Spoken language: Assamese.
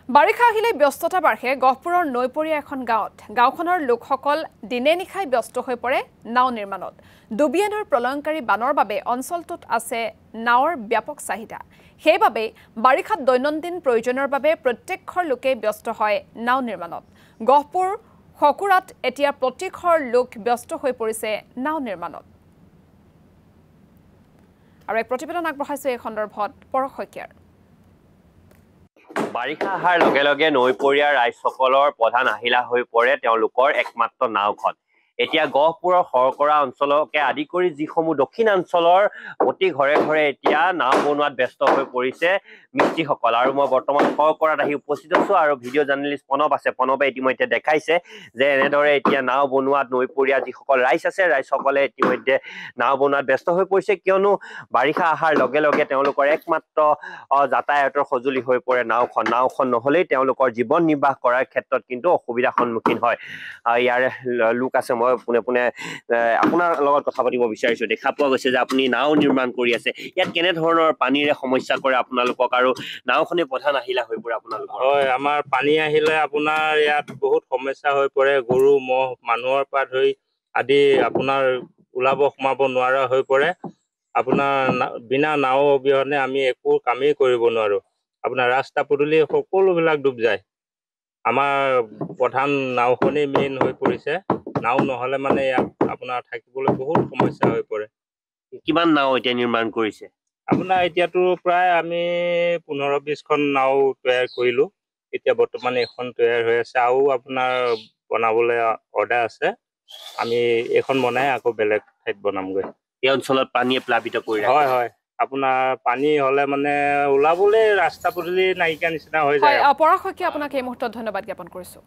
বাৰিষা আহিলে ব্যস্ততা বাঢ়ে গহপুৰৰ নৈপৰীয়া এখন গাঁৱত গাঁওখনৰ লোকসকল দিনে নিশাই ব্যস্ত হৈ পৰে নাও নিৰ্মাণত ডুবিয়া নৈৰ প্ৰলয়ংকাৰী বানৰ বাবে অঞ্চলটোত আছে নাওৰ ব্যাপক চাহিদা সেইবাবে বাৰিষাত দৈনন্দিন প্ৰয়োজনৰ বাবে প্ৰত্যেক ঘৰ লোকে ব্যস্ত হয় নাও নিৰ্মাণত গহপুৰ হকুৰাত এতিয়া প্ৰতি ঘৰ লোক ব্যস্ত হৈ পৰিছে নাও নিৰ্মাণত আৰু এক প্ৰতিবেদন আগবঢ়াইছে এই সন্দৰ্ভত পৰশৈকিয়াৰ বাৰিষা অহাৰ লগে লগে নৈপৰীয়া ৰাইজসকলৰ প্ৰধান আহিলা হৈ পৰে তেওঁলোকৰ একমাত্ৰ নাওখন এতিয়া গহপুৰৰ শৰকৰা অঞ্চলকে আদি কৰি যিসমূহ দক্ষিণাঞ্চলৰ প্ৰতি ঘৰে ঘৰে এতিয়া নাও বনোৱাত ব্যস্ত হৈ পৰিছে মিস্ত্ৰীসকল আৰু মই বৰ্তমান শৰকৰাত আহি উপস্থিত আছোঁ আৰু ভিডিঅ' জাৰ্নেলিষ্ট প্ৰণৱ আছে প্ৰণৱে ইতিমধ্যে দেখাইছে যে এনেদৰে এতিয়া নাও বনোৱাত নৈপৰীয়া যিসকল ৰাইজ আছে ৰাইজসকলে ইতিমধ্যে নাও বনোৱাত ব্যস্ত হৈ পৰিছে কিয়নো বাৰিষা অহাৰ লগে লগে তেওঁলোকৰ একমাত্ৰ যাতায়াতৰ সঁজুলি হৈ পৰে নাওখন নহ'লেই তেওঁলোকৰ জীৱন নিৰ্বাহ কৰাৰ ক্ষেত্ৰত কিন্তু অসুবিধাৰ সন্মুখীন হয় ইয়াৰে লোক আছে মই পোনে পোনে আপোনাৰ লগত কথা পাতিব বিচাৰিছোঁ দেখা পোৱা গৈছে যে আপুনি নাও নিৰ্মাণ কৰি আছে ইয়াত কেনেধৰণৰ পানীৰে সমস্যা কৰে আপোনালোকক আৰু নাওখনে প্ৰধান আহিলা হৈ পৰে আপোনালোকৰ হয় আমাৰ পানী আহিলে আপোনাৰ ইয়াত বহুত সমস্যা হৈ পৰে গৰু ম'হ মানুহৰ পৰা ধৰি আদি আপোনাৰ ওলাব সোমাব নোৱাৰা হৈ পৰে আপোনাৰ বিনা নাও অবিহনে আমি একো কামেই কৰিব নোৱাৰোঁ আপোনাৰ ৰাস্তা পদূলি সকলোবিলাক ডুব যায় আমাৰ প্ৰধান নাওখনেই মেইন হৈ পৰিছে নাও নহ'লে মানে ইয়াত আপোনাৰ থাকিবলৈ বহুত সমস্যা হৈ পৰে কিমান নাও এতিয়া নিৰ্মাণ কৰিছে আপোনাৰ এতিয়াতো প্ৰায় আমি 15-20খন নাও তৈয়াৰ কৰিলোঁ এতিয়া বৰ্তমান এখন তৈয়াৰ হৈ আছে আৰু আপোনাৰ বনাবলৈ অৰ্ডাৰ আছে আমি এইখন বনাই আকৌ বেলেগ ঠাইত বনামগৈ এই অঞ্চলত পানীয়ে প্লাবিত কৰি হয় হয় আপোনাৰ পানী হ'লে মানে ওলাবলৈ ৰাস্তা পদূলি নাইকিয়া নিচিনা হৈ যায় পৰশৈকিয়া আপোনাক এই মুহূৰ্তত ধন্যবাদ জ্ঞাপন কৰিছোঁ